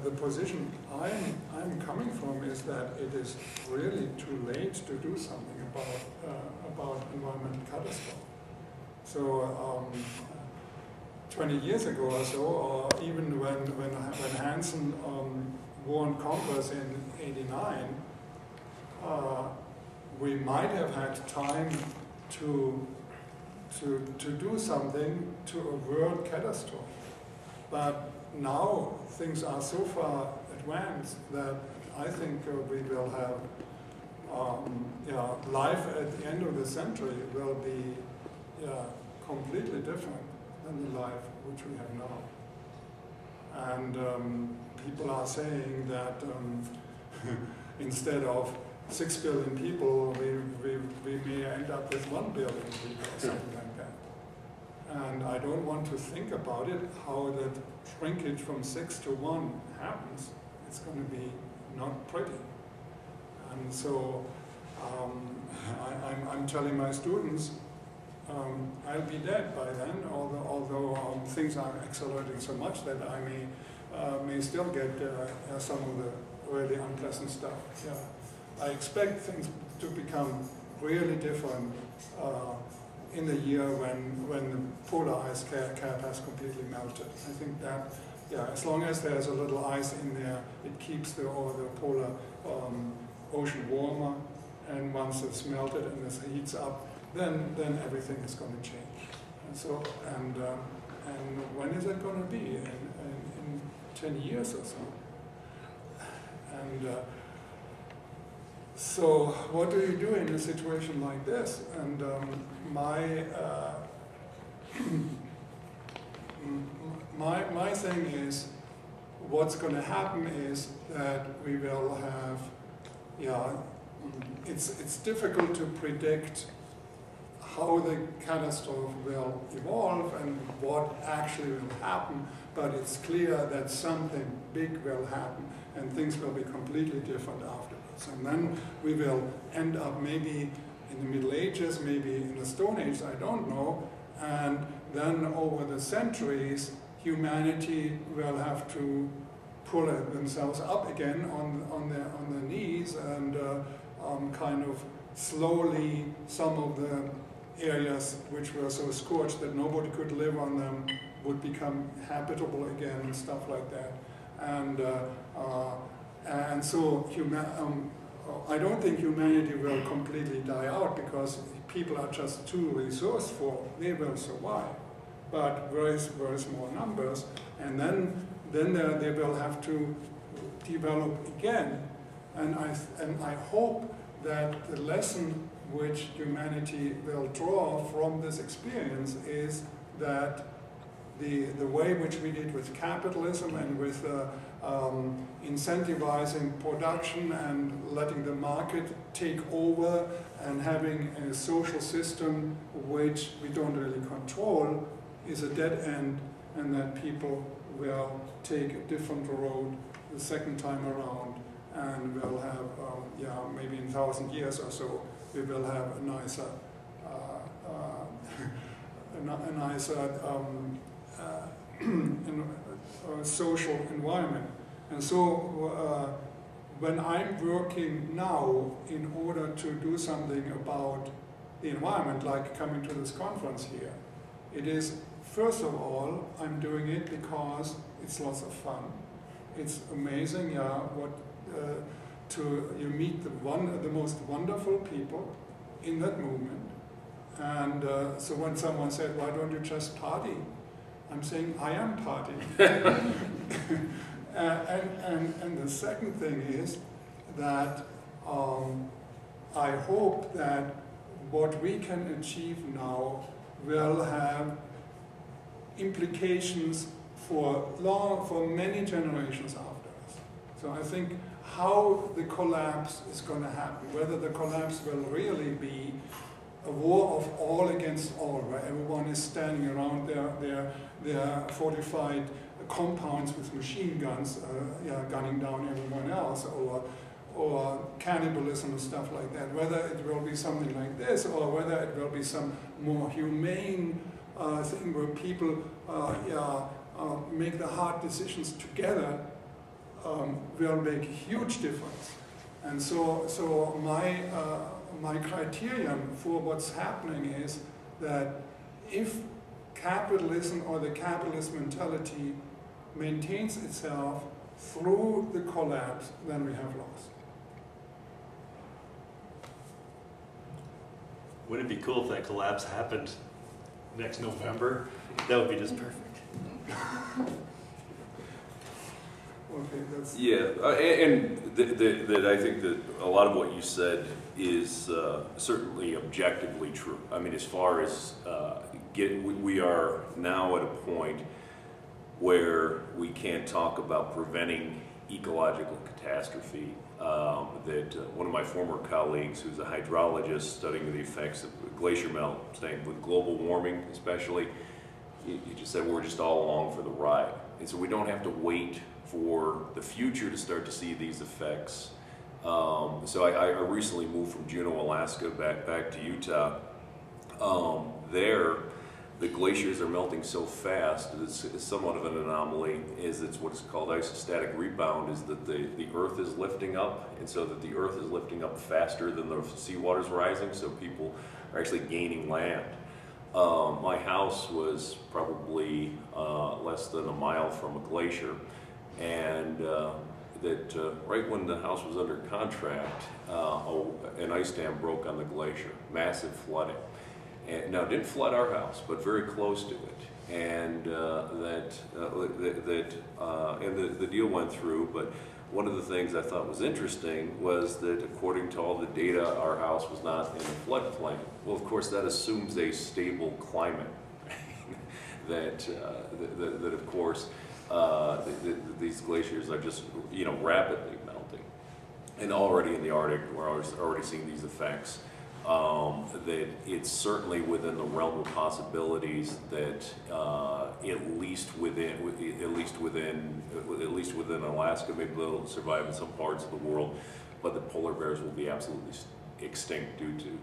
the position I'm coming from is that it is really too late to do something about environmental catastrophe. So 20 years ago or so, or even when Hansen won Congress in '89, we might have had time to do something to avert catastrophe. But now things are so far advanced that I think we will have life at the end of the century will be completely different than the life which we have now. And people are saying that instead of 6 billion people, we may end up with 1 billion people or something like that. And I don't want to think about it, how that shrinkage from 6 to 1 happens. It's going to be not pretty. And so I'm telling my students, I'll be dead by then, although things are accelerating so much that I may still get some of the really unpleasant stuff. Yeah. I expect things to become really different in the year when the polar ice cap has completely melted. I think that, as long as there's a little ice in there, it keeps the polar ocean warmer, and once it's melted and it heats up, then everything is going to change. And so, and when is it going to be? In 10 years or so. And so what do you do in a situation like this? And my thing is, what's going to happen is that we will have, it's difficult to predict how the catastrophe will evolve and what actually will happen, but it's clear that something big will happen and things will be completely different afterwards. And then we will end up maybe in the Middle Ages, maybe in the Stone Age, I don't know, and then over the centuries, humanity will have to pull themselves up again on their knees and kind of slowly some of the areas which were so scorched that nobody could live on them would become habitable again and stuff like that. And so I don't think humanity will completely die out because people are just too resourceful. They will survive, but very small numbers, and then they will have to develop again. And I hope that the lesson which humanity will draw from this experience is that the way which we did with capitalism and with incentivizing production and letting the market take over and having a social system which we don't really control is a dead end, and that people will take a different road the second time around, and we'll have, maybe in 1,000 years or so, we will have a nicer, social environment. And so when I'm working now in order to do something about the environment, like coming to this conference here, it is, first of all, I'm doing it because it's lots of fun. It's amazing, you meet the most wonderful people in that movement. And so when someone said, why don't you just party? I'm saying, I am partying. and the second thing is that I hope that what we can achieve now will have implications for many generations after us. So I think how the collapse is going to happen, whether the collapse will really be a war of all against all, where everyone is standing around their fortified compounds with machine guns, gunning down everyone else, or cannibalism and stuff like that. Whether it will be something like this, or whether it will be some more humane thing where people make the hard decisions together will make a huge difference. And so my criterion for what's happening is that if capitalism or the capitalist mentality maintains itself through the collapse, then we have lost. Wouldn't it be cool if that collapse happened next November? That would be just perfect. Okay, that's... Yeah, and that I think that a lot of what you said is certainly objectively true. I mean, as far as we are now at a point where we can't talk about preventing ecological catastrophe. That one of my former colleagues, who's a hydrologist studying the effects of glacier melt, saying with global warming especially, he just said we're just all along for the ride. And so we don't have to wait for the future to start to see these effects. So I recently moved from Juneau, Alaska back to Utah. There, the glaciers are melting so fast, it's somewhat of an anomaly, is it's what's called isostatic rebound, is that the earth is lifting up, and so that the earth is lifting up faster than the seawater's rising, so people are actually gaining land. My house was probably less than a mile from a glacier, and right when the house was under contract, an ice dam broke on the glacier, massive flooding. And now, it didn't flood our house, but very close to it, and the deal went through. But one of the things I thought was interesting was that, according to all the data, our house was not in a floodplain. Well, of course, that assumes a stable climate. that of course these glaciers are just rapidly melting, and already in the Arctic, we're already seeing these effects. That it's certainly within the realm of possibilities that at least within Alaska, maybe they'll survive in some parts of the world, but the polar bears will be absolutely extinct due to,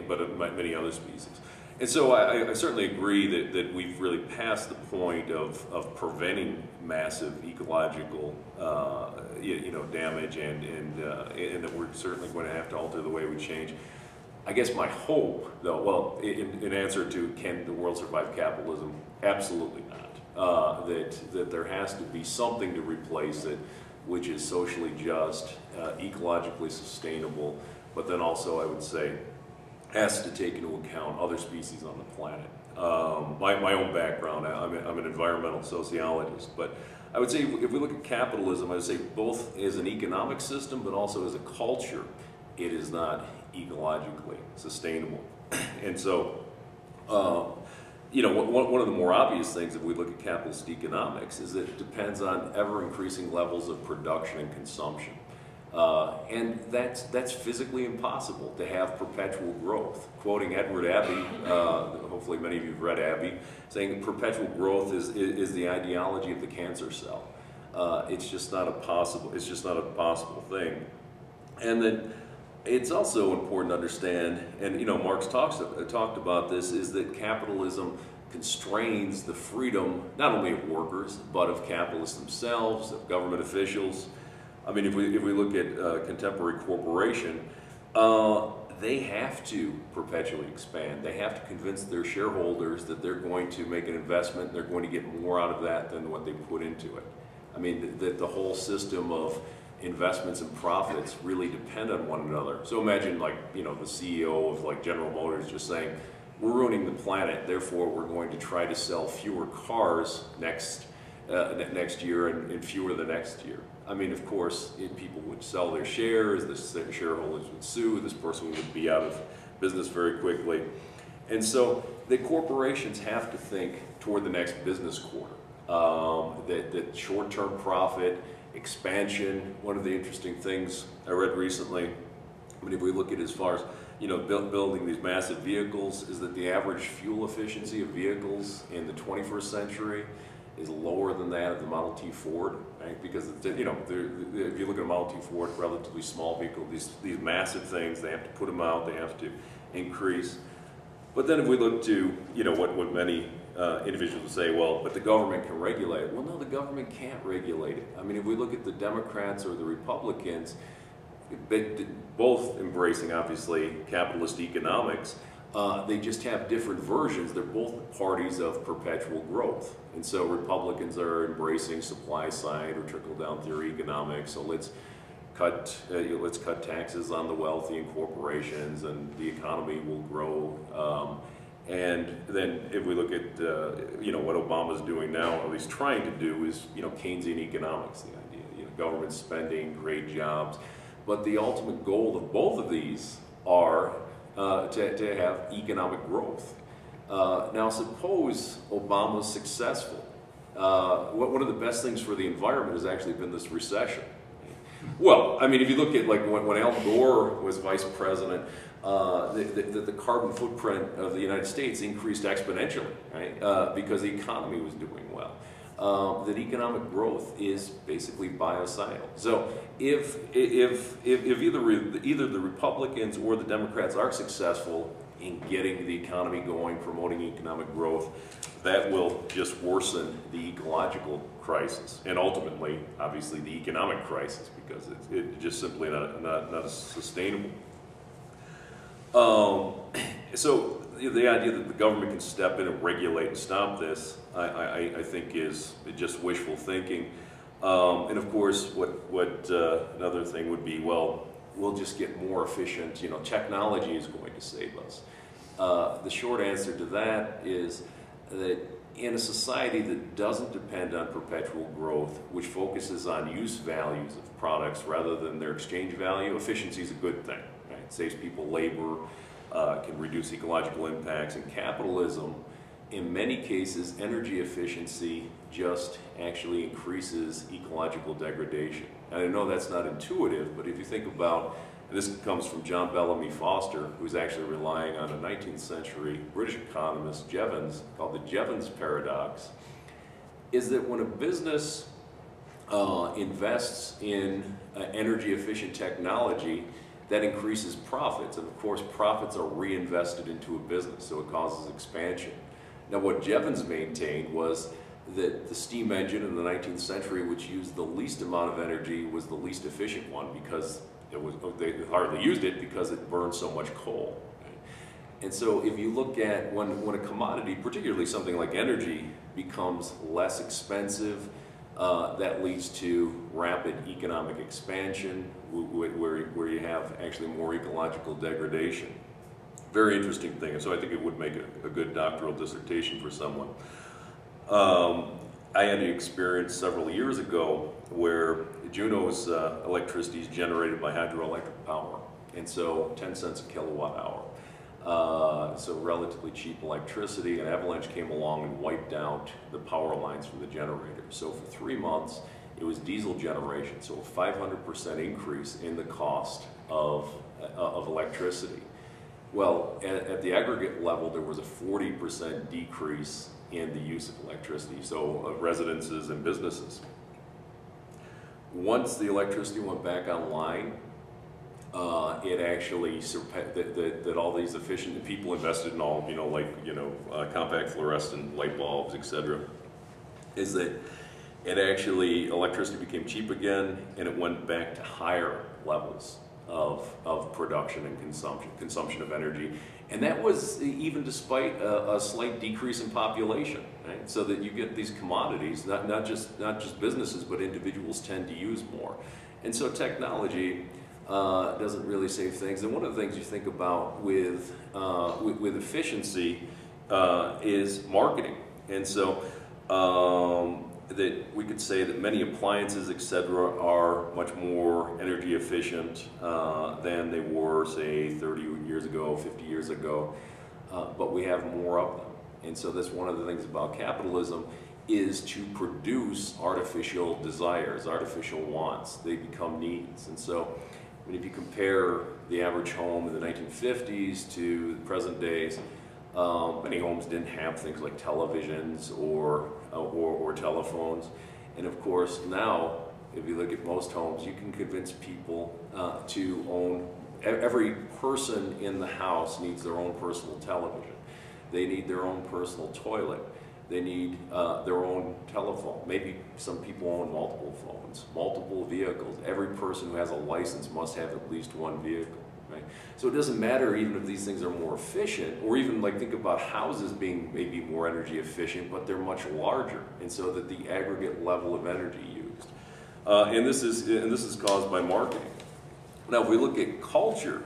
but many other species. And so I certainly agree that we've really passed the point of preventing massive ecological damage, and that we're certainly going to have to alter the way we change. I guess my hope, though, well, in answer to can the world survive capitalism, absolutely not. That there has to be something to replace it, which is socially just, ecologically sustainable, but then also, I would say, has to take into account other species on the planet. My own background, I'm an environmental sociologist, but I would say if we look at capitalism, I would say both as an economic system, but also as a culture, it is not ecologically sustainable. And so, one of the more obvious things if we look at capitalist economics is that it depends on ever-increasing levels of production and consumption. And that's physically impossible to have perpetual growth. Quoting Edward Abbey, hopefully many of you have read Abbey, saying perpetual growth is the ideology of the cancer cell. It's just not a possible thing. And then it's also important to understand, and Marx talked about this, is that capitalism constrains the freedom not only of workers but of capitalists themselves, of government officials. I mean, if we look at contemporary corporation, they have to perpetually expand. They have to convince their shareholders that they're going to make an investment and they're going to get more out of that than what they put into it. I mean, the whole system of investments and profits really depend on one another. So imagine, like, the CEO of like General Motors just saying, we're ruining the planet, therefore we're going to try to sell fewer cars next year and fewer the next year. I mean, of course, people would sell their shares, the shareholders would sue, this person would be out of business very quickly. And so the corporations have to think toward the next business quarter. That short-term profit, expansion. One of the interesting things I read recently, I mean, if we look at as far as building these massive vehicles, is that the average fuel efficiency of vehicles in the 21st century is lower than that of the Model T Ford, right? Because if you look at a Model T Ford, relatively small vehicle, these massive things, they have to put them out, they have to increase. But then if we look to what many individuals will say, well, but the government can regulate it. Well, no, the government can't regulate it. I mean, if we look at the Democrats or the Republicans, both embracing, obviously, capitalist economics, they just have different versions. They're both parties of perpetual growth. And so Republicans are embracing supply side or trickle-down theory economics. So let's cut taxes on the wealthy and corporations, and the economy will grow. And then if we look at what Obama's doing now, or at least trying to do, is Keynesian economics. The idea, government spending, create jobs, but the ultimate goal of both of these are to have economic growth. Now, suppose Obama's successful. One of the best things for the environment has actually been this recession. Well, I mean, if you look at like when Al Gore was vice president, the carbon footprint of the United States increased exponentially, right? Because the economy was doing well. That economic growth is basically biocidal. So if either the Republicans or the Democrats are successful in getting the economy going, promoting economic growth, that will just worsen the ecological crisis, and ultimately, obviously, the economic crisis, because it's just simply not sustainable. So the idea that the government can step in and regulate and stop this, I think, is just wishful thinking. And of course, what another thing would be, well, we'll just get more efficient. Technology is going to save us. The short answer to that is that in a society that doesn't depend on perpetual growth, which focuses on use values of products rather than their exchange value, efficiency is a good thing. Right? It saves people labor, can reduce ecological impacts. In capitalism, in many cases, energy efficiency just actually increases ecological degradation. And I know that's not intuitive, but if you think about, and this comes from John Bellamy Foster, who's actually relying on a 19th century British economist, Jevons, called the Jevons paradox, is that when a business invests in energy efficient technology, that increases profits, and of course profits are reinvested into a business, so it causes expansion. Now what Jevons maintained was that the steam engine in the 19th century, which used the least amount of energy, was the least efficient one, because they hardly used it because it burned so much coal. And so if you look at when a commodity, particularly something like energy, becomes less expensive, that leads to rapid economic expansion, where you have actually more ecological degradation. Very interesting thing, and so I think it would make a good doctoral dissertation for someone. I had an experience several years ago where Juneau's electricity is generated by hydroelectric power, and so 10 cents a kilowatt hour. So relatively cheap electricity. An avalanche came along and wiped out the power lines from the generator. So for 3 months, it was diesel generation, so a 500% increase in the cost of electricity. Well, at the aggregate level, there was a 40% decrease in the use of electricity, so of residences and businesses. Once the electricity went back online, it actually surpassed that all these efficient people invested in all, compact fluorescent light bulbs, etc. Is that it actually, electricity became cheap again, and it went back to higher levels of production and consumption of energy. And that was even despite a slight decrease in population, right? So that you get these commodities, not just businesses, but individuals tend to use more. And so technology doesn't really save things. And one of the things you think about with efficiency is marketing. And so that we could say that many appliances, etc., are much more energy efficient than they were, say, 30 years ago, 50 years ago, but we have more of them. And so that's one of the things about capitalism, is to produce artificial desires, artificial wants. They become needs. And so if you compare the average home in the 1950s to the present days, many homes didn't have things like televisions or telephones. And of course now, if you look at most homes, you can convince people to own, every person in the house needs their own personal television. They need their own personal toilet. They need their own telephone. Maybe some people own multiple phones, multiple vehicles. Every person who has a license must have at least one vehicle. Right? So it doesn't matter even if these things are more efficient, or even like think about houses being maybe more energy efficient, but they're much larger, and so that the aggregate level of energy used. And this is caused by marketing. Now, if we look at culture,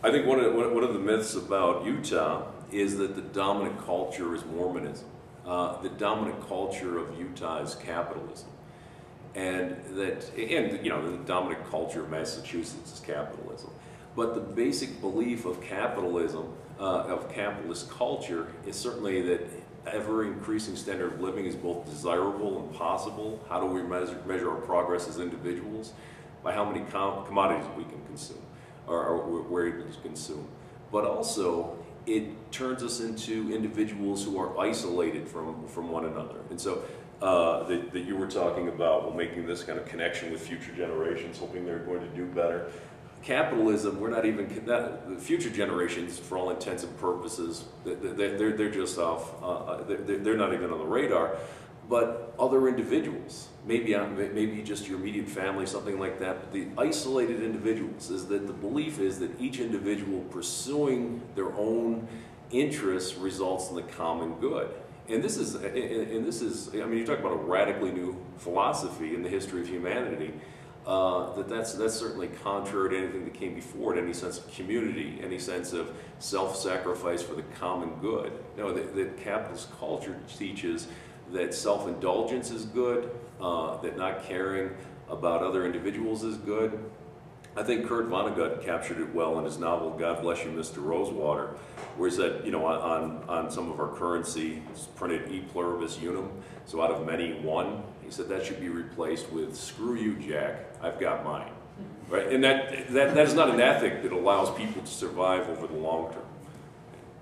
I think one of the myths about Utah is that the dominant culture is Mormonism. The dominant culture of Utah is capitalism, and you know, the dominant culture of Massachusetts is capitalism. But the basic belief of capitalism, of capitalist culture, is certainly that ever-increasing standard of living is both desirable and possible. How do we measure our progress as individuals? By how many commodities we can consume, or we're able to consume. But also, it turns us into individuals who are isolated from one another. And so that you were talking about, well, making this kind of connection with future generations, hoping they're going to do better. Capitalism, we're not even, the future generations, for all intents and purposes, they're just off, they're not even on the radar, but other individuals, maybe just your immediate family, something like that, but the isolated individuals, is that the belief is that each individual pursuing their own interests results in the common good. And this is, I mean, you talk about a radically new philosophy in the history of humanity. That's certainly contrary to anything that came before it, any sense of community, any sense of self-sacrifice for the common good. No, the capitalist culture teaches that self-indulgence is good, that not caring about other individuals is good. I think Kurt Vonnegut captured it well in his novel, God Bless You, Mr. Rosewater, where he said, you know, on some of our currency, it's printed E pluribus unum, so out of many, one. He said that should be replaced with, screw you, Jack, I've got mine. Right? And that is not an ethic that allows people to survive over the long term.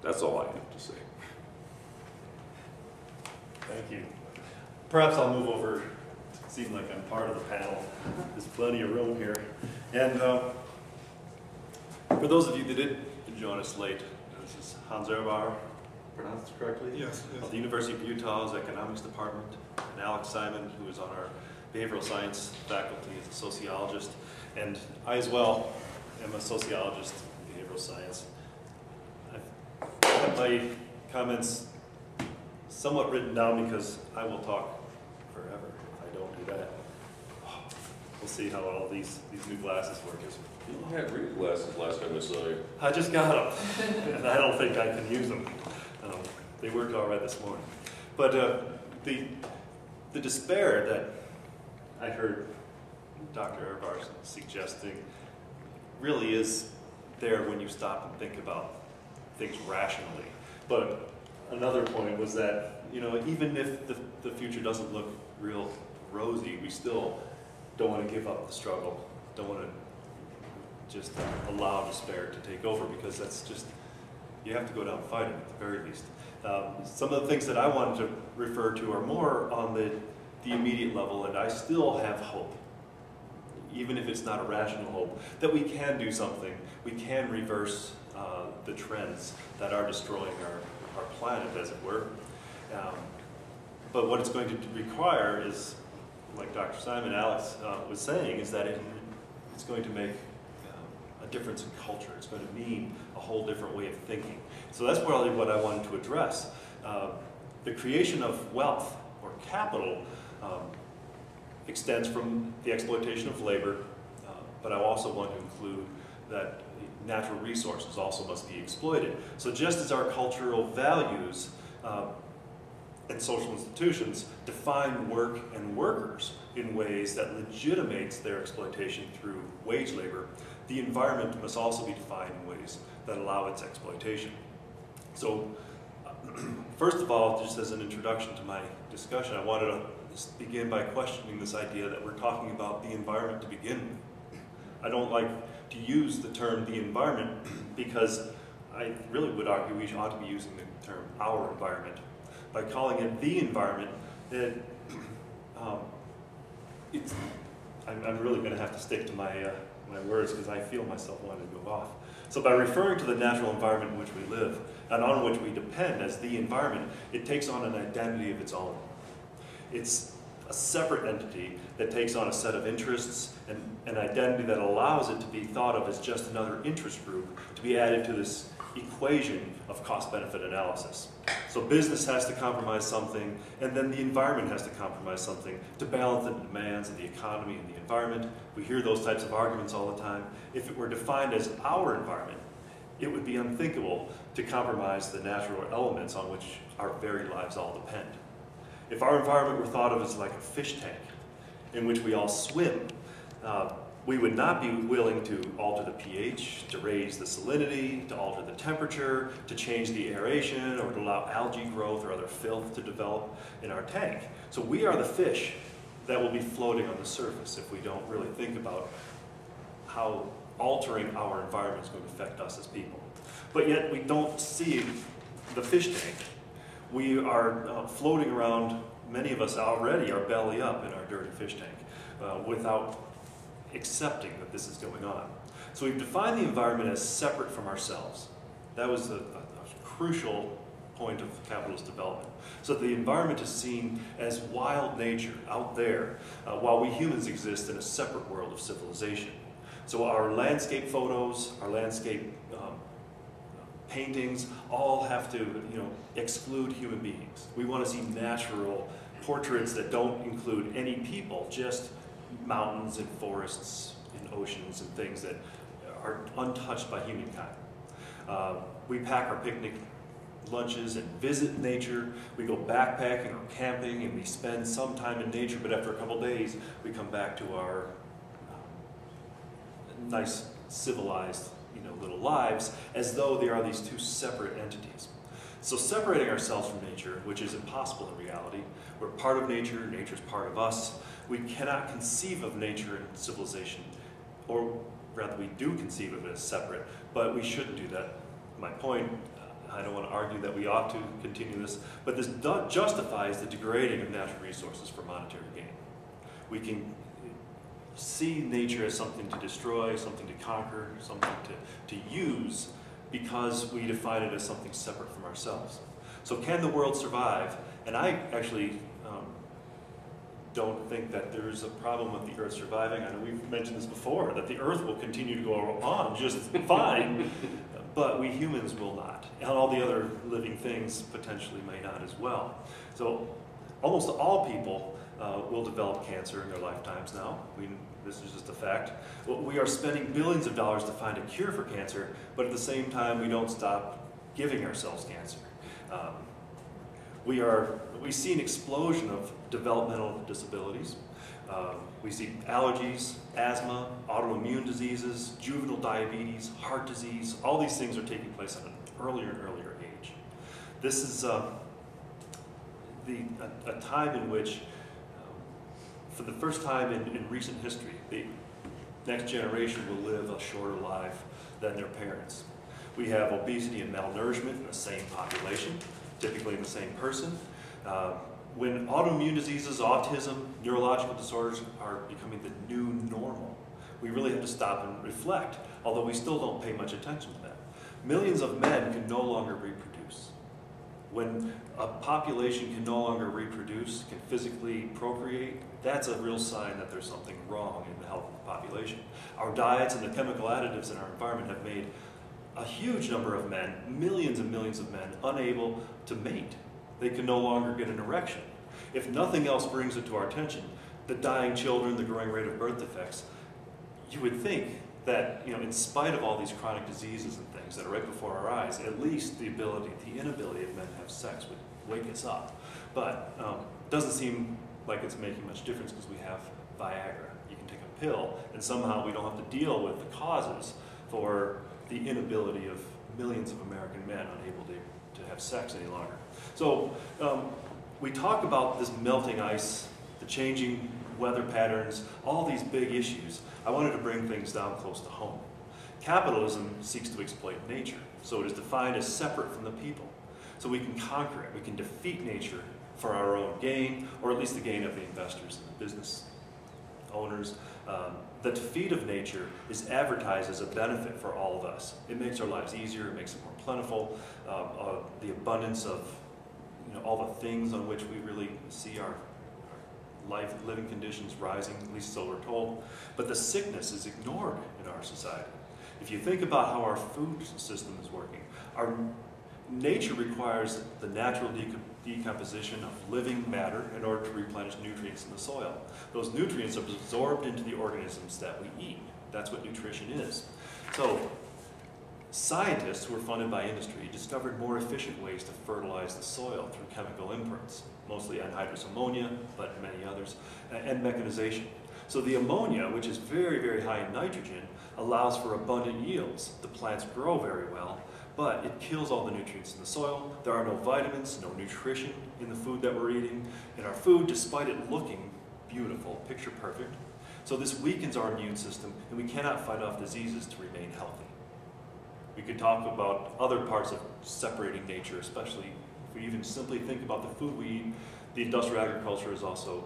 That's all I have to say. Thank you. Perhaps I'll move over. It seems like I'm part of the panel. There's plenty of room here. And for those of you that did join us late, this is Hans Ehrbar, pronounced correctly? Yes. Of the University of Utah's Economics Department, and Alex Simon, who is on our behavioral science faculty as a sociologist. And I as well am a sociologist in behavioral science. I've had my comments somewhat written down because I will talk forever if I don't do that. We'll see how all these new glasses work. You had reading glasses last time I saw you. I just got them, and I don't think I can use them. They worked all right this morning. But the despair that I heard Dr. Ehrbar suggesting really is there when you stop and think about things rationally. But another point was that, you know, even if the future doesn't look real rosy, we still don't want to give up the struggle, don't want to just allow despair to take over, because that's just, you have to go down fighting at the very least. Some of the things that I wanted to refer to are more on the immediate level, and I still have hope, even if it's not a rational hope, that we can do something. We can reverse the trends that are destroying our planet, as it were. But what it's going to require is, like Dr. Simon Alex was saying, is that it's going to make a difference in culture. It's going to mean a whole different way of thinking. So that's probably what I wanted to address. The creation of wealth or capital extends from the exploitation of labor, but I also want to include that natural resources also must be exploited. So just as our cultural values and social institutions define work and workers in ways that legitimates their exploitation through wage labor, the environment must also be defined in ways that allow its exploitation. So first of all, just as an introduction to my discussion, I wanted to begin by questioning this idea that we're talking about the environment to begin with. I don't like to use the term the environment because I really would argue we ought to be using the term our environment. By calling it the environment, I'm really going to have to stick to my my words because I feel myself wanting to go off. So by referring to the natural environment in which we live and on which we depend as the environment, it takes on an identity of its own. It's a separate entity that takes on a set of interests and an identity that allows it to be thought of as just another interest group to be added to this equation of cost-benefit analysis. So business has to compromise something, and then the environment has to compromise something to balance the demands of the economy and the environment. We hear those types of arguments all the time. If it were defined as our environment, it would be unthinkable to compromise the natural elements on which our very lives all depend. If our environment were thought of as like a fish tank in which we all swim, we would not be willing to alter the pH, to raise the salinity, to alter the temperature, to change the aeration, or to allow algae growth or other filth to develop in our tank. So we are the fish that will be floating on the surface if we don't really think about how altering our environment is going to affect us as people. But yet we don't see the fish tank. We are floating around, many of us already are belly up in our dirty fish tank without accepting that this is going on. So we've defined the environment as separate from ourselves. That was a crucial point of capitalist development. So the environment is seen as wild nature out there, while we humans exist in a separate world of civilization. So our landscape photos, our landscape paintings, all have to exclude human beings. We want to see natural portraits that don't include any people, just mountains and forests and oceans and things that are untouched by humankind. We pack our picnic lunches and visit nature. We go backpacking or camping and we spend some time in nature, but after a couple days we come back to our nice civilized little lives as though they are these two separate entities. So separating ourselves from nature, which is impossible in reality, we're part of nature, nature's part of us. We cannot conceive of nature and civilization, or rather we do conceive of it as separate, but we shouldn't do that. My point, I don't want to argue that we ought to continue this, but this justifies the degrading of natural resources for monetary gain. We can see nature as something to destroy, something to conquer, something to use, because we define it as something separate from ourselves. So can the world survive? And I actually don't think that there's a problem with the Earth surviving. I know we've mentioned this before, that the Earth will continue to go on just fine, but we humans will not. And all the other living things potentially may not as well. So almost all people will develop cancer in their lifetimes now. This is just a fact. We are spending billions of dollars to find a cure for cancer, but at the same time we don't stop giving ourselves cancer. We see an explosion of developmental disabilities. We see allergies, asthma, autoimmune diseases, juvenile diabetes, heart disease. All these things are taking place at an earlier and earlier age. This is a time in which, for the first time in recent history, the next generation will live a shorter life than their parents. We have obesity and malnourishment in the same population, typically in the same person. When autoimmune diseases, autism, neurological disorders are becoming the new normal, we really have to stop and reflect, although we still don't pay much attention to that. Millions of men can no longer reproduce. When a population can no longer reproduce, can physically procreate, that's a real sign that there's something wrong in the health of the population. Our diets and the chemical additives in our environment have made a huge number of men, millions and millions of men, unable to mate. They can no longer get an erection. If nothing else brings it to our attention, the dying children, the growing rate of birth defects, you would think that, in spite of all these chronic diseases and things that are right before our eyes, at least the inability of men to have sex would wake us up. But it doesn't seem like it's making much difference because we have Viagra. You can take a pill, and somehow we don't have to deal with the causes for the inability of millions of American men unable to have sex any longer. So we talk about this melting ice, the changing weather patterns, all these big issues. I wanted to bring things down close to home. Capitalism seeks to exploit nature, so it is defined as separate from the people. So we can conquer it, we can defeat nature for our own gain, or at least the gain of the investors and the business owners. The defeat of nature is advertised as a benefit for all of us. It makes our lives easier, it makes it more plentiful. The abundance of all the things on which we really see our living conditions rising, at least so we're told. But the sickness is ignored in our society. If you think about how our food system is working, our nature requires the natural decomposition of living matter in order to replenish nutrients in the soil. Those nutrients are absorbed into the organisms that we eat. That's what nutrition is. So scientists who were funded by industry discovered more efficient ways to fertilize the soil through chemical inputs, mostly anhydrous ammonia, but many others, and mechanization. So the ammonia, which is very, very high in nitrogen, allows for abundant yields. The plants grow very well, but it kills all the nutrients in the soil. There are no vitamins, no nutrition in the food that we're eating. And our food, despite it looking beautiful, picture perfect, so this weakens our immune system, and we cannot fight off diseases to remain healthy. We could talk about other parts of separating nature, especially if we even simply think about the food we eat. The industrial agriculture is also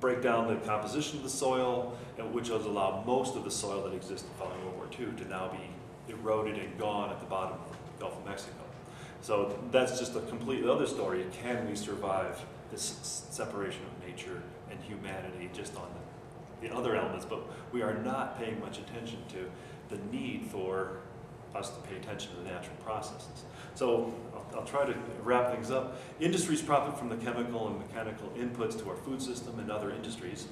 break down the composition of the soil, which has allowed most of the soil that existed following World War II to now be eroded and gone at the bottom of the Gulf of Mexico. So that's just a completely other story. Can we survive this separation of nature and humanity just on the other elements? But we are not paying much attention to the need for us to pay attention to the natural processes. So I'll try to wrap things up. Industries profit from the chemical and mechanical inputs to our food system and other industries,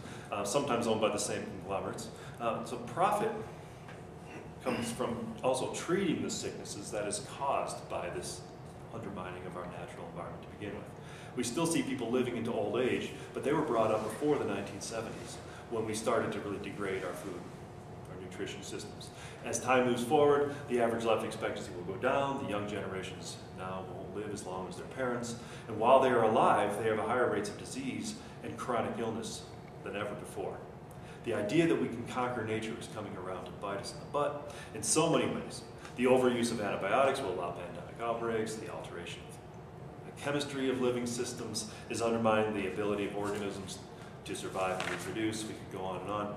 sometimes owned by the same conglomerates. So profit comes from also treating the sicknesses that is caused by this undermining of our natural environment to begin with. We still see people living into old age, but they were brought up before the 1970s when we started to really degrade our food, our nutrition systems. As time moves forward, the average life expectancy will go down. The young generations now won't live as long as their parents. And while they are alive, they have higher rates of disease and chronic illness than ever before. The idea that we can conquer nature is coming around to bite us in the butt in so many ways. The overuse of antibiotics will allow pandemic outbreaks. The alteration of the chemistry of living systems is undermining the ability of organisms to survive and reproduce. We could go on and on.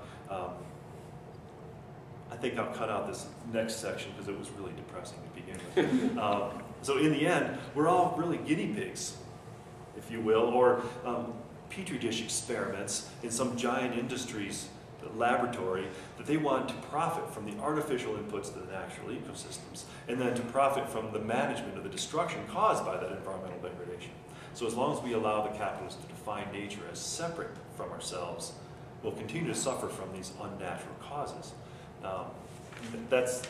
I think I'll cut out this next section because it was really depressing to begin with. So in the end, we're all really guinea pigs, if you will, or petri dish experiments in some giant industry's laboratory that they want to profit from the artificial inputs to the natural ecosystems and then to profit from the management of the destruction caused by that environmental degradation. So as long as we allow the capitalists to define nature as separate from ourselves, we'll continue to suffer from these unnatural causes. That's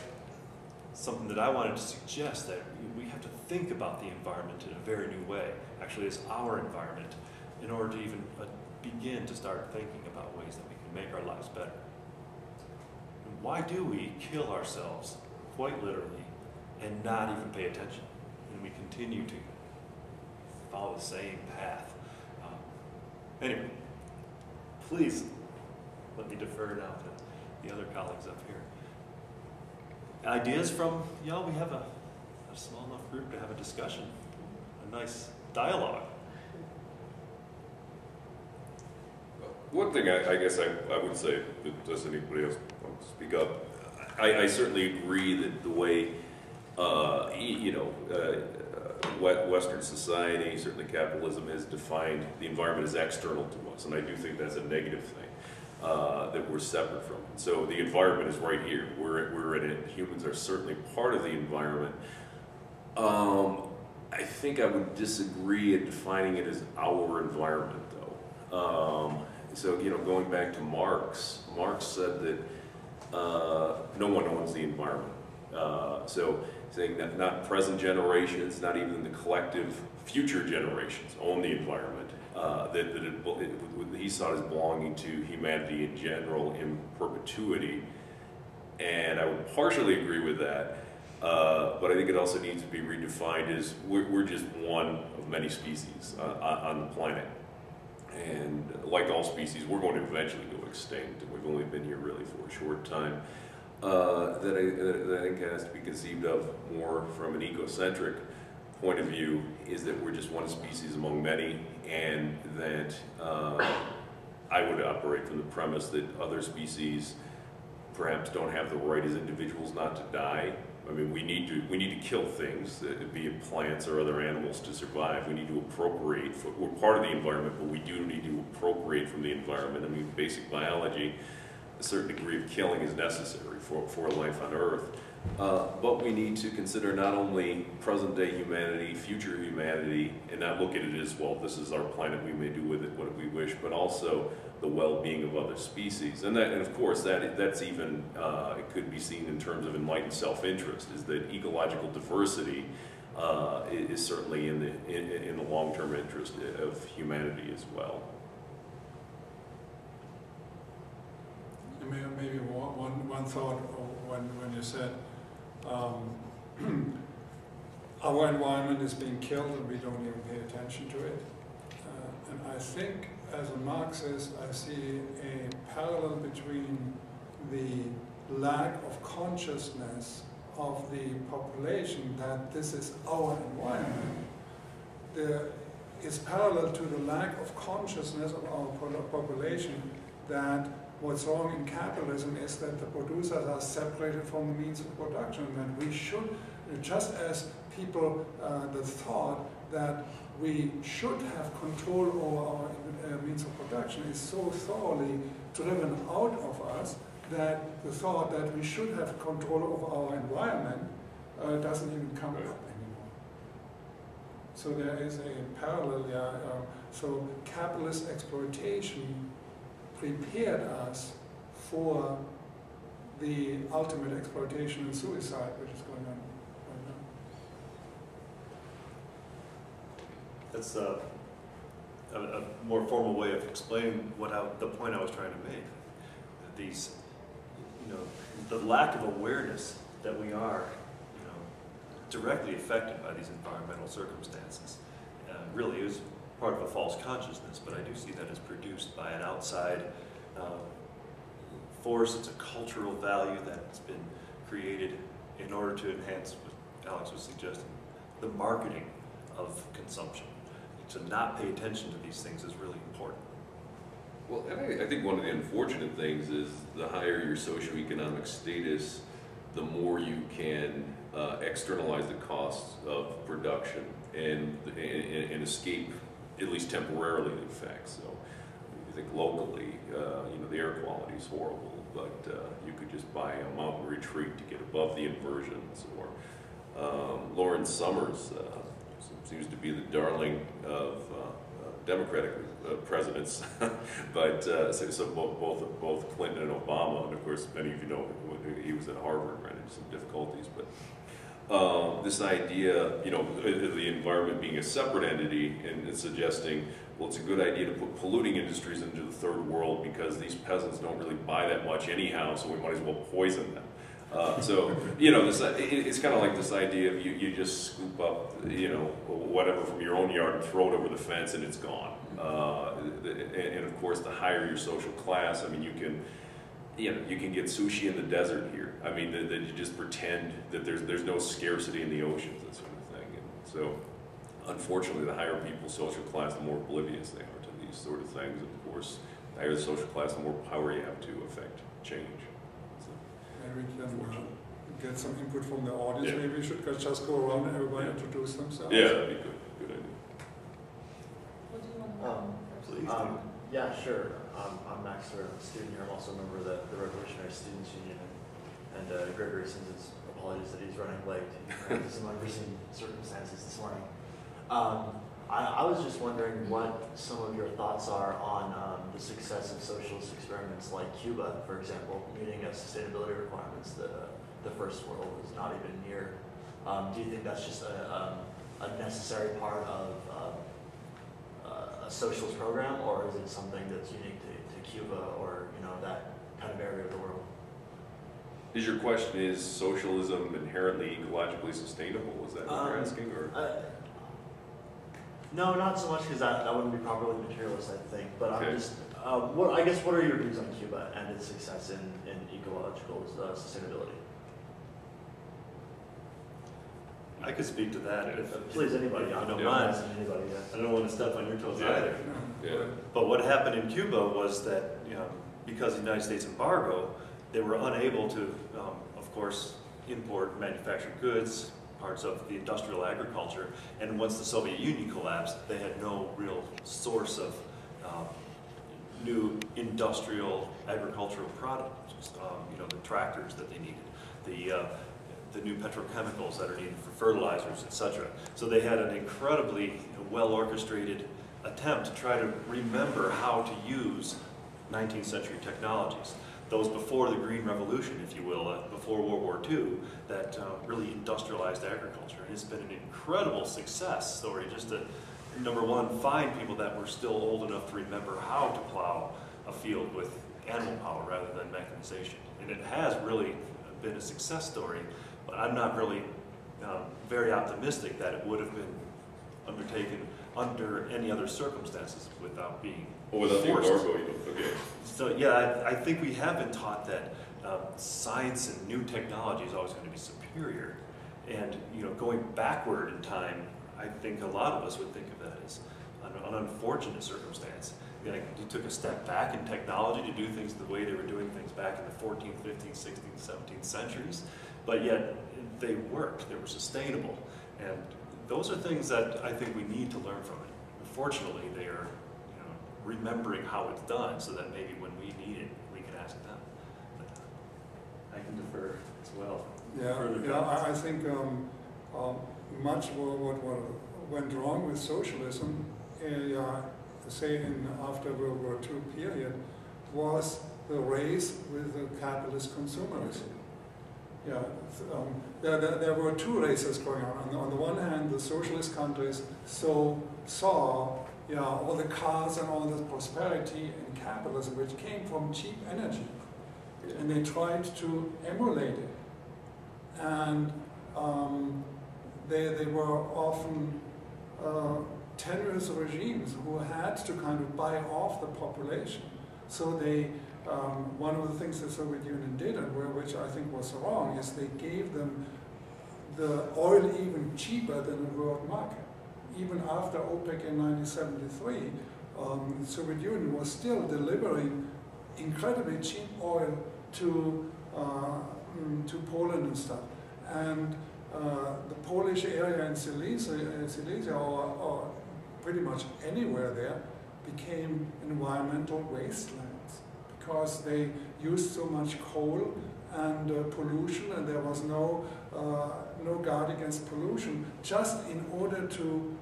something that I wanted to suggest, that we have to think about the environment in a very new way, actually as our environment, in order to even begin to start thinking about ways that we can make our lives better. And why do we kill ourselves, quite literally, and not even pay attention? And we continue to follow the same path. Anyway, please let me defer now to the other colleagues up here. Ideas from y'all? We have a small enough group to have a discussion, a nice dialogue. One thing I guess I would say, does anybody else want to speak up? I certainly agree that the way, Western society, certainly capitalism, has defined the environment as external to us, and I do think that's a negative thing. That we're separate from. So the environment is right here. We're in it. Humans are certainly part of the environment. I think I would disagree in defining it as our environment, though. So going back to Marx said that no one owns the environment. So saying that not present generations, not even the collective future generations own the environment. He saw it as belonging to humanity in general in perpetuity, and I would partially agree with that, but I think it also needs to be redefined as we're just one of many species on the planet, and like all species, we're going to eventually go extinct, and we've only been here really for a short time. That I think has to be conceived of more from an ecocentric point of view, is that we're just one species among many, and that I would operate from the premise that other species perhaps don't have the right as individuals not to die. I mean, we need to kill things, be it plants or other animals, to survive. We need to appropriate. We're part of the environment, but we do need to appropriate from the environment. I mean, basic biology, a certain degree of killing is necessary for life on Earth. But we need to consider not only present-day humanity, future humanity, and not look at it as, well, this is our planet, we may do with it what we wish, but also the well-being of other species. And of course, that's even, it could be seen in terms of enlightened self-interest, is that ecological diversity is certainly in the long-term interest of humanity as well. Maybe one thought when you said our environment is being killed and we don't even pay attention to it. And I think as a Marxist I see a parallel between the lack of consciousness of the population that this is our environment. It's parallel to the lack of consciousness of our population that what's wrong in capitalism is that the producers are separated from the means of production, and we should, just as people, the thought that we should have control over our means of production is so thoroughly driven out of us that the thought that we should have control over our environment doesn't even come up anymore. So there is a parallel, so capitalist exploitation prepared us for the ultimate exploitation and suicide which is going on right now. That's a more formal way of explaining the point I was trying to make. These, the lack of awareness that we are, directly affected by these environmental circumstances, really is part of a false consciousness, but I do see that as produced by an outside force. It's a cultural value that's been created in order to enhance what Alex was suggesting, the marketing of consumption. To not pay attention to these things is really important. Well, and I think one of the unfortunate things is the higher your socioeconomic status, the more you can externalize the costs of production and escape, at least temporarily, the effects. So you think locally, the air quality is horrible, but you could just buy a mountain retreat to get above the inversions. Or Lawrence Summers seems to be the darling of Democratic presidents, but so both Clinton and Obama, and of course many of you know he was at Harvard, ran into some difficulties, but this idea, the environment being a separate entity and suggesting, well, it's a good idea to put polluting industries into the third world because these peasants don't really buy that much anyhow, so we might as well poison them. It's kind of like this idea of you just scoop up, whatever from your own yard and throw it over the fence and it's gone. And of course, the higher your social class, I mean, you can get sushi in the desert here. I mean, that you just pretend that there's no scarcity in the oceans, that sort of thing. And so, unfortunately, the higher people's social class, the more oblivious they are to these sort of things. And of course, the higher the social class, the more power you have to affect change. We can get some input from the audience. Yeah. Maybe we should just go around and everybody introduce themselves. Yeah, that'd be good. Good idea. What do you want to yeah, sure. I'm Max, I'm a student here. I'm also a member of the Revolutionary Students Union. And Gregory sends his apologies that he's running late. He ran into some unforeseen circumstances this morning. I was just wondering what some of your thoughts are on the success of socialist experiments like Cuba, for example, meeting sustainability requirements that the first world is not even near. Do you think that's just a necessary part of a socialist program, or is it something that's unique to Cuba or that kind of area of the world? Is your question, is socialism inherently ecologically sustainable? Is that what you're asking? Or? No, not so much, because that wouldn't be properly materialist, I think. But okay. I'm just, what are your views on Cuba and its success in ecological sustainability? I could speak to that. Please, anybody. I don't mind asking anybody. I don't want to step on your toes either. Yeah. But what happened in Cuba was that, because of the United States embargo, they were unable to, of course, import manufactured goods, parts of the industrial agriculture, and once the Soviet Union collapsed, they had no real source of new industrial agricultural products, the tractors that they needed, the new petrochemicals that are needed for fertilizers, etc. So they had an incredibly well-orchestrated attempt to try to remember how to use 19th century technologies. Those before the Green Revolution, if you will, before World War II, that really industrialized agriculture. And it's been an incredible success story just to, number one, find people that were still old enough to remember how to plow a field with animal power rather than mechanization. And it has really been a success story, but I'm not really very optimistic that it would have been undertaken under any other circumstances without being without forced. the embargo, okay. So yeah, I think we have been taught that science and new technology is always going to be superior, and going backward in time, I think a lot of us would think of that as an unfortunate circumstance. You took a step back in technology to do things the way they were doing things back in the 14th, 15th, 16th, 17th centuries, but yet they worked, they were sustainable, and those are things that I think we need to learn from it. Unfortunately, they are remembering how it's done so that maybe when we need it, we can ask them. But I can defer as well. Yeah, I think much what went wrong with socialism, say after World War II period, was the race with the capitalist consumerism. Yeah, there were two races going on. On the one hand, the socialist countries saw all the cars and all the prosperity and capitalism, which came from cheap energy, and they tried to emulate it. And they were often tenuous regimes who had to kind of buy off the population. So they, one of the things the Soviet Union did, and which I think was wrong, is they gave them the oil even cheaper than the world market. Even after OPEC in 1973, the Soviet Union was still delivering incredibly cheap oil to Poland and stuff. And the Polish area in Silesia or pretty much anywhere there, became environmental wastelands because they used so much coal and pollution, and there was no guard against pollution, just in order to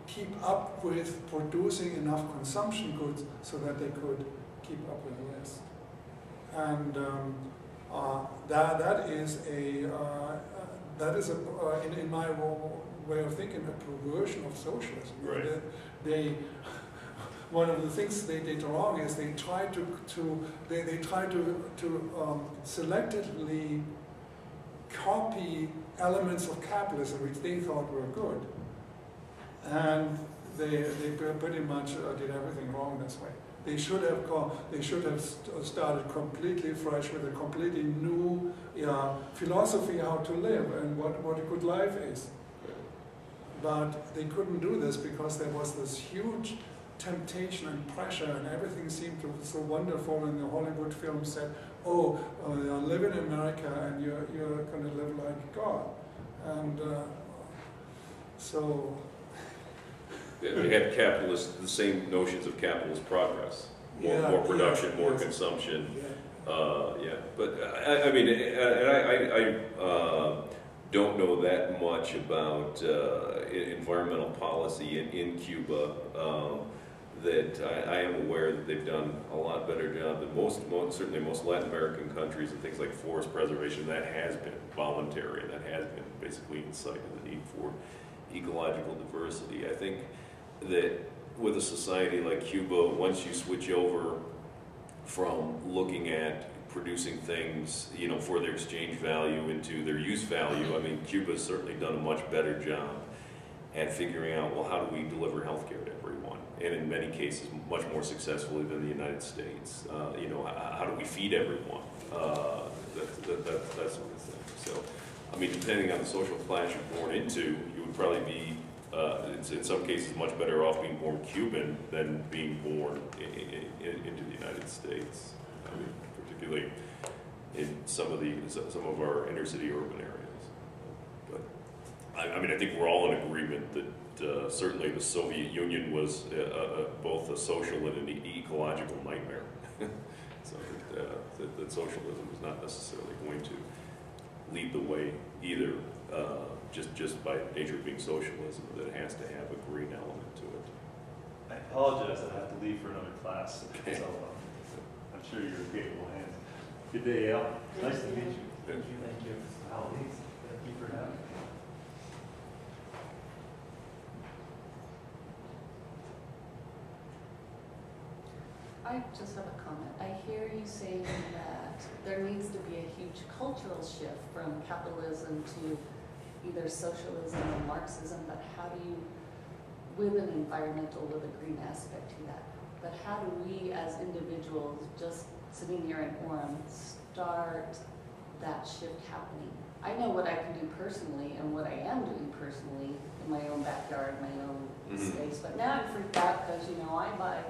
keep up with producing enough consumption goods so that they could keep up with the rest. And that is in my way of thinking, a perversion of socialism. Right. One of the things they did wrong is they tried to selectively copy elements of capitalism which they thought were good, and they pretty much did everything wrong this way. They should have started completely fresh with a completely new philosophy how to live and what a good life is. But they couldn't do this because there was this huge temptation and pressure, and everything seemed to be so wonderful. And the Hollywood film said, "Oh, live in America, and you're going to live like God." And so they had the same notions of capitalist progress, more production, more consumption. Yeah. But I mean, and I don't know that much about environmental policy in Cuba. That I am aware that they've done a lot better job than certainly most Latin American countries, and things like forest preservation. That has been voluntary, and that has been basically in sight of the need for ecological diversity. I think that with a society like Cuba, once you switch over from looking at producing things, for their exchange value into their use value, I mean, Cuba's certainly done a much better job at figuring out, well, how do we deliver healthcare to everyone? And in many cases, much more successfully than the United States. How do we feed everyone? That sort of thing. So, I mean, depending on the social class you're born into, you would probably be in some cases much better off being born Cuban than being born into the United States. I mean, particularly in some of our inner city urban areas. But I mean, I think we're all in agreement that certainly the Soviet Union was both a social and an ecological nightmare. So that socialism is not necessarily going to lead the way either, just by nature of being socialism, that it has to have a green element to it. I apologize, I have to leave for another class, Okay. so I'm sure you're in capable hands. Good day, Al. Nice to meet you. Thank you. Thank you. Al, thank you for having me. I just have a comment. I hear you saying that there needs to be a huge cultural shift from capitalism to either socialism or Marxism, but how do you, with an environmental, with a green aspect to that, but how do we as individuals, just sitting here in Orem, start that shift happening? I know what I can do personally and what I am doing personally in my own backyard, my own space, but now I'm freaked out because, you know, I buy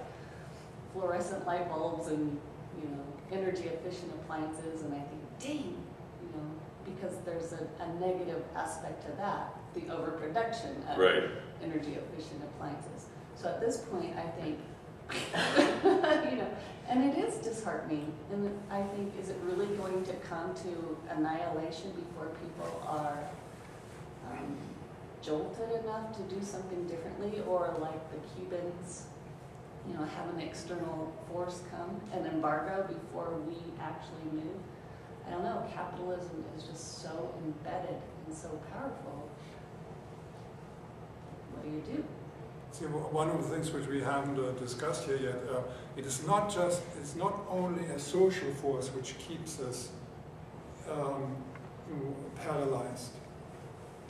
fluorescent light bulbs and, you know, energy efficient appliances, and I think, dang, you know, because there's a negative aspect to that, the overproduction of Right. energy efficient appliances. So at this point, I think, you know, and it is disheartening, and I think, is it really going to come to annihilation before people are jolted enough to do something differently, or like the Cubans, you know, have an external force come, an embargo before we actually move? I don't know, capitalism is just so embedded and so powerful. What do you do? See, one of the things which we haven't discussed here yet, it's not only a social force which keeps us paralyzed.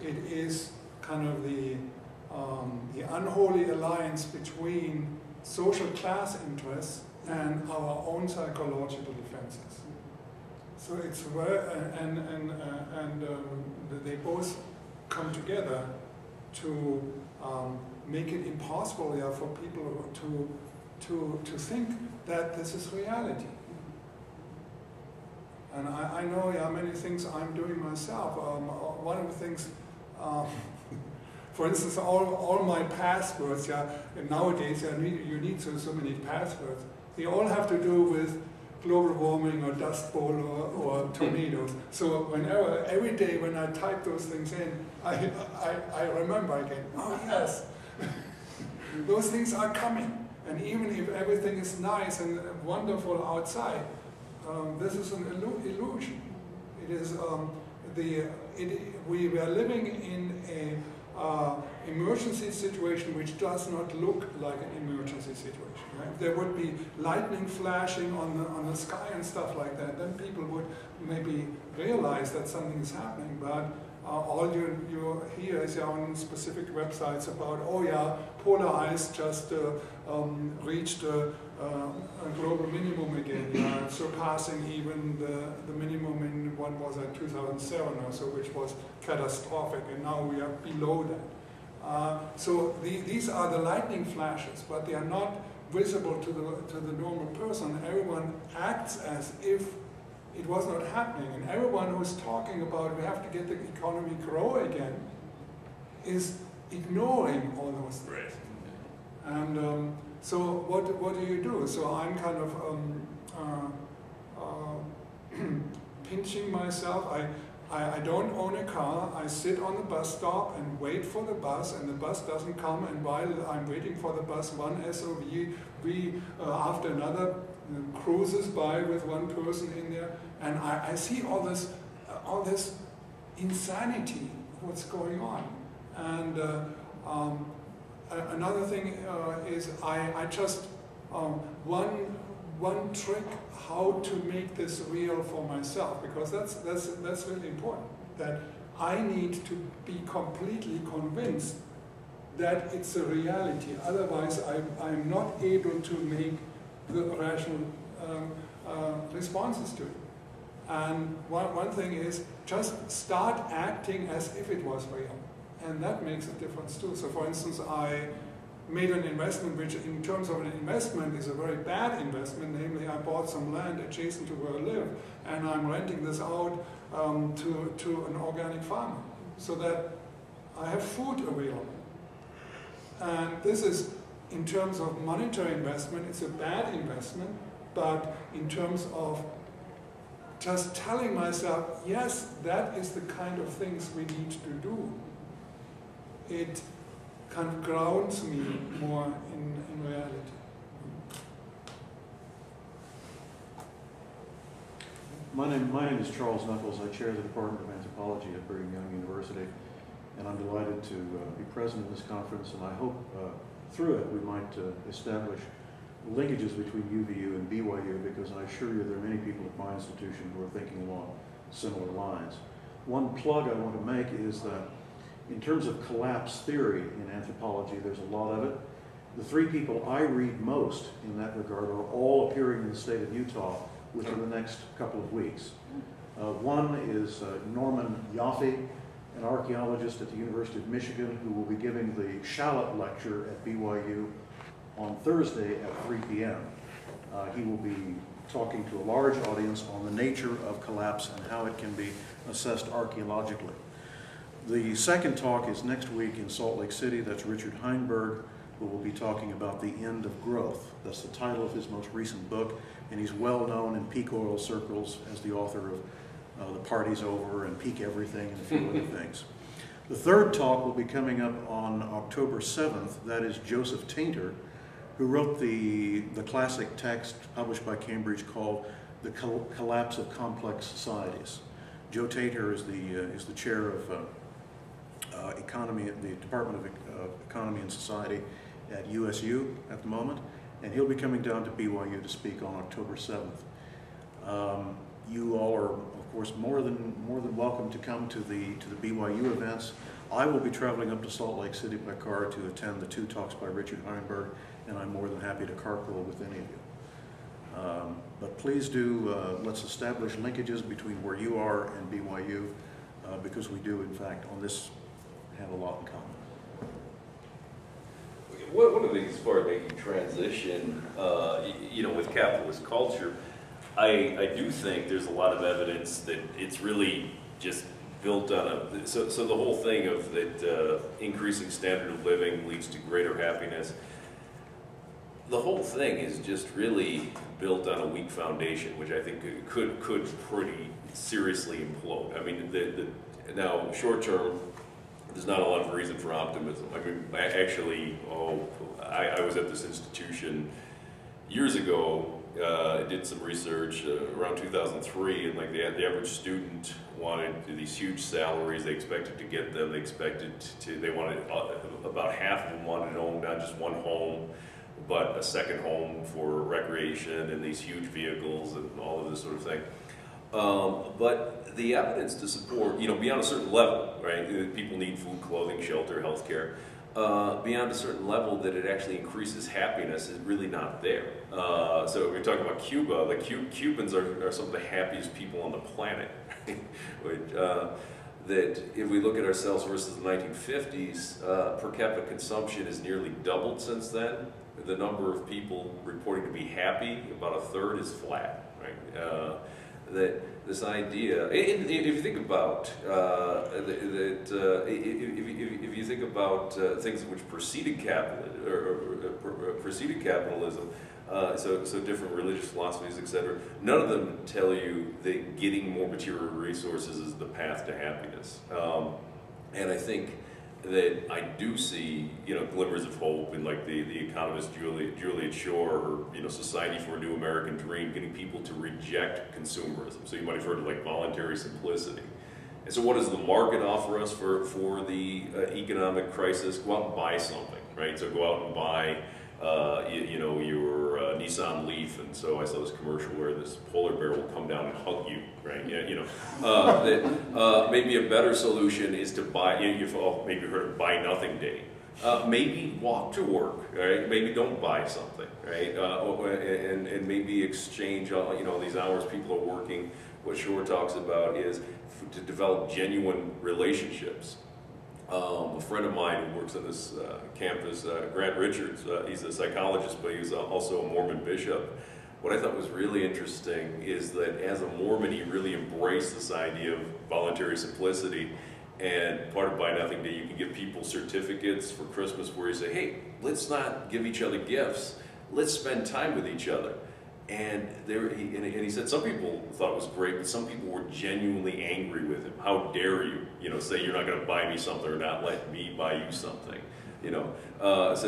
It is kind of the unholy alliance between social class interests and our own psychological defenses. So it's they both come together to make it impossible, yeah, for people to think that this is reality. And I know, yeah, many things I'm doing myself. One of the things, for instance, all my passwords, yeah, and nowadays you need so many passwords. They all have to do with global warming or dust bowl or tornadoes. So every day when I type those things in, I remember again, oh yes, those things are coming. And even if everything is nice and wonderful outside, this is an illusion. It is we are living in a emergency situation which does not look like an emergency situation. Right? If there would be lightning flashing on the sky and stuff like that, then people would maybe realize that something is happening. But all you hear is on specific websites about, oh yeah, polar ice just reached a global minimum again, surpassing even the minimum in, what was it, 2007 or so, which was catastrophic, and now we are below that. So these are the lightning flashes, but they are not visible to the normal person. Everyone acts as if it was not happening, and everyone who's talking about we have to get the economy grow again is ignoring all those things. Right. And so what do you do? So I'm kind of pinching myself. I don't own a car. I sit on the bus stop and wait for the bus, and the bus doesn't come. And while I'm waiting for the bus, one SUV after another cruises by with one person in there, and I see all this insanity, what's going on. And another thing is I just one trick how to make this real for myself, because that's really important. That I need to be completely convinced that it's a reality. Otherwise, I'm not able to make the rational responses to it. And one thing is just start acting as if it was real. and that makes a difference too. So for instance, I made an investment which in terms of an investment is a very bad investment, namely I bought some land adjacent to where I live, and I'm renting this out to an organic farmer, so that I have food available. And this is, in terms of monetary investment, it's a bad investment, but in terms of just telling myself, yes, that is the kind of things we need to do, it kind of grounds me more in reality. My name is Charles Knuckles. I chair the Department of Anthropology at Brigham Young University, and I'm delighted to be present in this conference, and I hope through it we might establish linkages between UVU and BYU, because I assure you there are many people at my institution who are thinking along similar lines. One plug I want to make is that in terms of collapse theory in anthropology, there's a lot of it. The three people I read most in that regard are all appearing in the state of Utah within the next couple of weeks. One is Norman Yaffe, an archaeologist at the University of Michigan, who will be giving the Shallot lecture at BYU on Thursday at 3 p.m. He will be talking to a large audience on the nature of collapse and how it can be assessed archaeologically. The second talk is next week in Salt Lake City. That's Richard Heinberg, who will be talking about the end of growth. That's the title of his most recent book, and he's well known in peak oil circles as the author of The Party's Over and Peak Everything and a few other things. The third talk will be coming up on October 7th. That is Joseph Tainter, who wrote the classic text published by Cambridge called The Collapse of Complex Societies. Joe Tainter is the chair of economy at the Department of Economy and Society at USU at the moment, and he'll be coming down to BYU to speak on October 7th. You all are, of course, more than welcome to come to the BYU events. I will be traveling up to Salt Lake City by car to attend the two talks by Richard Heinberg, and I'm more than happy to carpool with any of you. But please do, let's establish linkages between where you are and BYU, because we do, in fact, on this, have a lot in common. One of the things as far as making transition, with capitalist culture, I do think there's a lot of evidence that it's really just built on so the whole thing of that increasing standard of living leads to greater happiness. The whole thing is just really built on a weak foundation, which I think could pretty seriously implode. I mean, now short term, there's not a lot of reason for optimism. I mean, I was at this institution years ago. I did some research around 2003, and like the average student wanted these huge salaries. They expected to get them. They wanted about half of them wanted to own not just one home, but a second home for recreation and these huge vehicles and all of this sort of thing. But the evidence to support, beyond a certain level, right? People need food, clothing, shelter, health care. Beyond a certain level that it actually increases happiness is really not there. So if we're talking about Cuba, the Cubans are some of the happiest people on the planet. That if we look at ourselves versus the 1950s, per capita consumption has nearly doubled since then. The number of people reporting to be happy, about a third, is flat, right? That this idea, if you think about if you think about things which preceded capitalism, so different religious philosophies, etc. None of them tell you that getting more material resources is the path to happiness. And I think that I do see, glimmers of hope in like the economist Juliet Shore, or Society for a New American Dream, getting people to reject consumerism. So you might have heard of like voluntary simplicity. And so what does the market offer us for the economic crisis? Go out and buy something, right? So go out and buy, your Nissan Leaf, and so I saw this commercial where this polar bear will come down and hug you, right? That maybe a better solution is to buy. Maybe you've heard of Buy Nothing Day. Maybe walk to work, right? Maybe don't buy something, right? And maybe exchange, these hours people are working. What Shore talks about is to develop genuine relationships. A friend of mine who works on this campus, Grant Richards, he's a psychologist, but he's also a Mormon bishop. What I thought was really interesting is that as a Mormon, he really embraced this idea of voluntary simplicity. And part of Buy Nothing Day, you can give people certificates for Christmas where you say, hey, let's not give each other gifts. Let's spend time with each other. And he said some people thought it was great, but some people were genuinely angry with him. How dare you, say you're not going to buy me something or not let me buy you something, So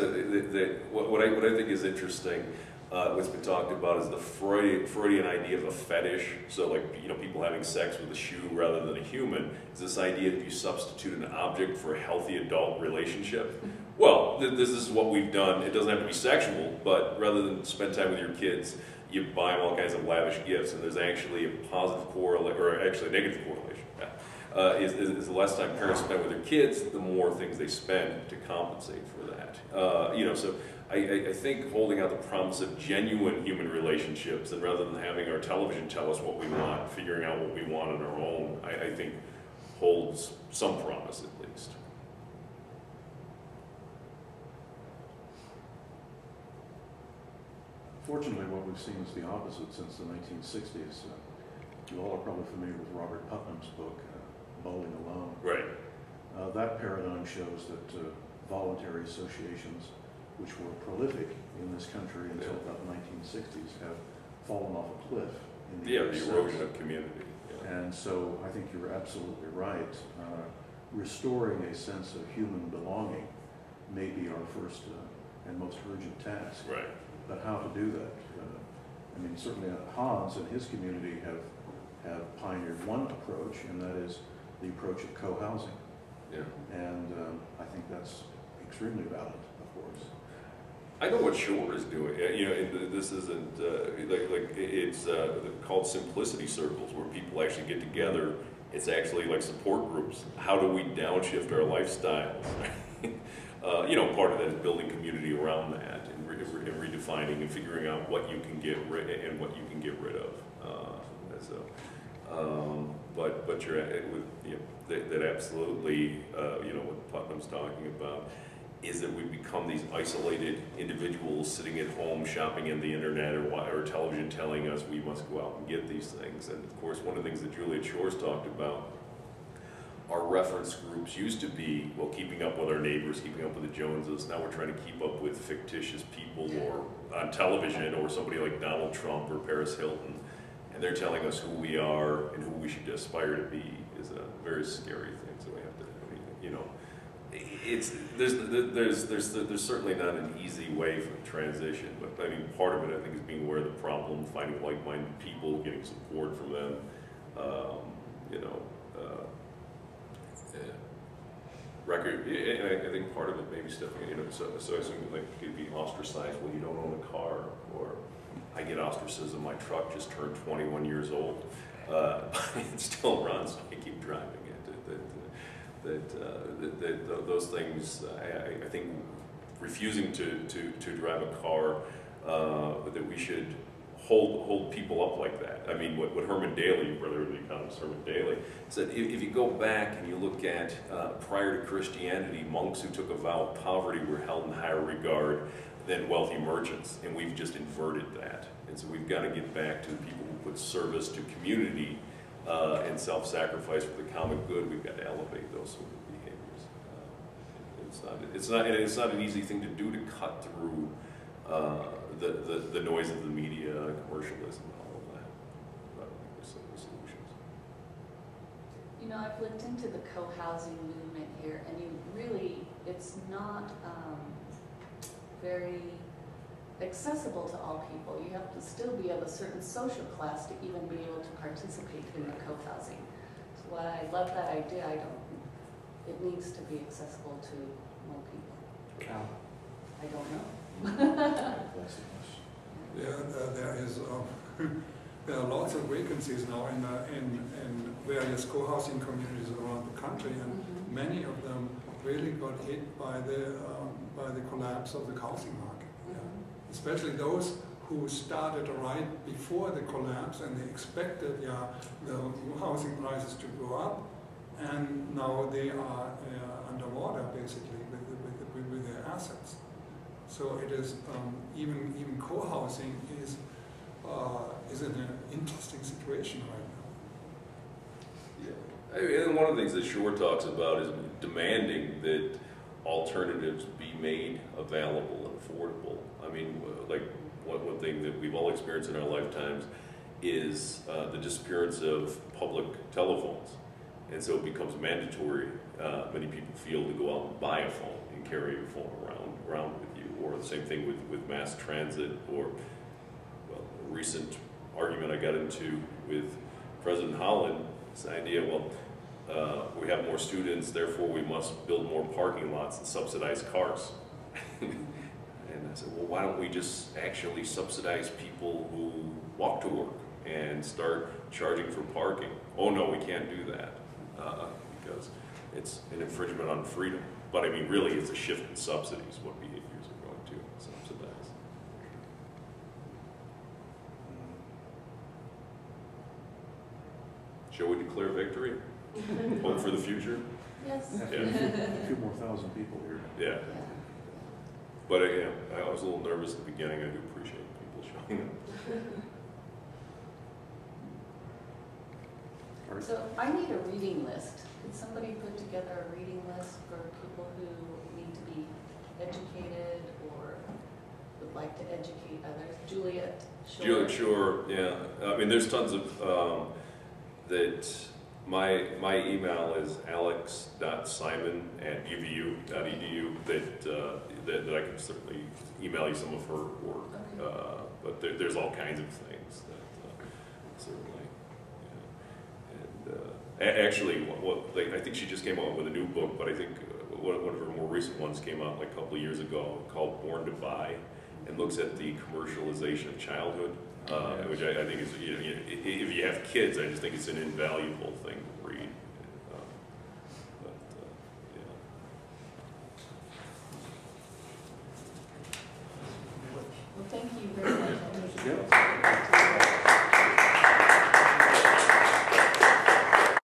what I think is interesting, what's been talked about is the Freudian idea of a fetish. So like, people having sex with a shoe rather than a human, is this idea that you substitute an object for a healthy adult relationship. Well, this is what we've done. It doesn't have to be sexual, but rather than spend time with your kids, you buy them all kinds of lavish gifts, and there's actually a positive correlation, or actually a negative correlation. Is the less time parents spend with their kids, the more things they spend to compensate for that. So I think holding out the promise of genuine human relationships, and rather than having our television tell us what we want, figuring out what we want on our own, I think holds some promise at least. Fortunately, what we've seen is the opposite since the 1960s. You all are probably familiar with Robert Putnam's book, Bowling Alone. Right. That paradigm shows that voluntary associations, which were prolific in this country until about the 1960s, have fallen off a cliff. In the erosion of community. Yeah. And so I think you're absolutely right. Restoring a sense of human belonging may be our first and most urgent task. Right. But how to do that? Certainly Hans and his community have pioneered one approach, and that is the approach of co-housing. Yeah. And I think that's extremely valid, of course. I know what Shore is doing. This isn't it's called simplicity circles, where people actually get together. It's actually like support groups. How do we downshift our lifestyles? Part of that is building community around that, and redefining and figuring out what you can get rid and what you can get rid of. But you're that absolutely what Putnam's talking about is that we become these isolated individuals sitting at home shopping in the internet or television telling us we must go out and get these things. And of course, one of the things that Juliet Shore's talked about, our reference groups used to be, keeping up with our neighbors, keeping up with the Joneses. Now we're trying to keep up with fictitious people or on television, or somebody like Donald Trump or Paris Hilton. And they're telling us who we are and who we should aspire to be is a very scary thing. So we have to, there's certainly not an easy way for the transition, but part of it I think is being aware of the problem, finding like-minded people, getting support from them, record. I think part of it maybe stepping, so I assume you'd be ostracized when you don't own a car, or I get ostracism. My truck just turned 21 years old, but it still runs, so I keep driving it. Those things, I think, refusing to drive a car, that we should hold people up like that. What Herman Daly, brother of the economist Herman Daly, said, if you go back and you look at prior to Christianity, monks who took a vow of poverty were held in higher regard than wealthy merchants, and we've just inverted that. And so we've got to get back to the people who put service to community and self-sacrifice for the common good. We've got to elevate those sort of behaviors. It's not an easy thing to do, to cut through the noise of the media, commercialism, and all of that. But there's some solutions. I've looked into the co-housing movement here, and it's not very accessible to all people. You have to still be of a certain social class to even be able to participate in the co-housing. So while I love that idea, it needs to be accessible to more people. How? I don't know. There are lots of vacancies now in various co-housing communities around the country, and many of them really got hit by the collapse of the housing market. Especially those who started right before the collapse, and they expected the housing prices to go up, and now they are underwater basically with their assets. So it is even co-housing is in an interesting situation right now. Yeah, and one of the things that Shore talks about is demanding that alternatives be made available and affordable. I mean, like one thing that we've all experienced in our lifetimes is the disappearance of public telephones, and so it becomes mandatory. Many people feel to go out and buy a phone and carry your phone around with you, or the same thing with mass transit, or well, a recent argument I got into with President Holland, this idea, well, we have more students, therefore we must build more parking lots and subsidize cars. And I said, well, why don't we just actually subsidize people who walk to work and start charging for parking? Oh no, we can't do that because it's an infringement on freedom. But I mean, really, it's a shift in subsidies, what behaviors are going to subsidize. Shall we declare victory? Hope for the future? Yes. Yeah. A few more thousand people here. Yeah. But yeah, I was a little nervous at the beginning. I do appreciate people showing up. So I need a reading list. Could somebody put together a reading list for people who need to be educated or would like to educate others? Juliet, sure. Sure, yeah. I mean, there's tons of that. My email is alex.simon@uvu.edu. That I can certainly email you some of her work. Okay. But there's all kinds of things that certainly. Yeah. And actually, I think she just came out with a new book, but I think one of her more recent ones came out like a couple of years ago called Born to Buy, and looks at the commercialization of childhood. Which I think is, if you have kids, I just think it's an invaluable thing to read. Well, thank you very much. Yeah.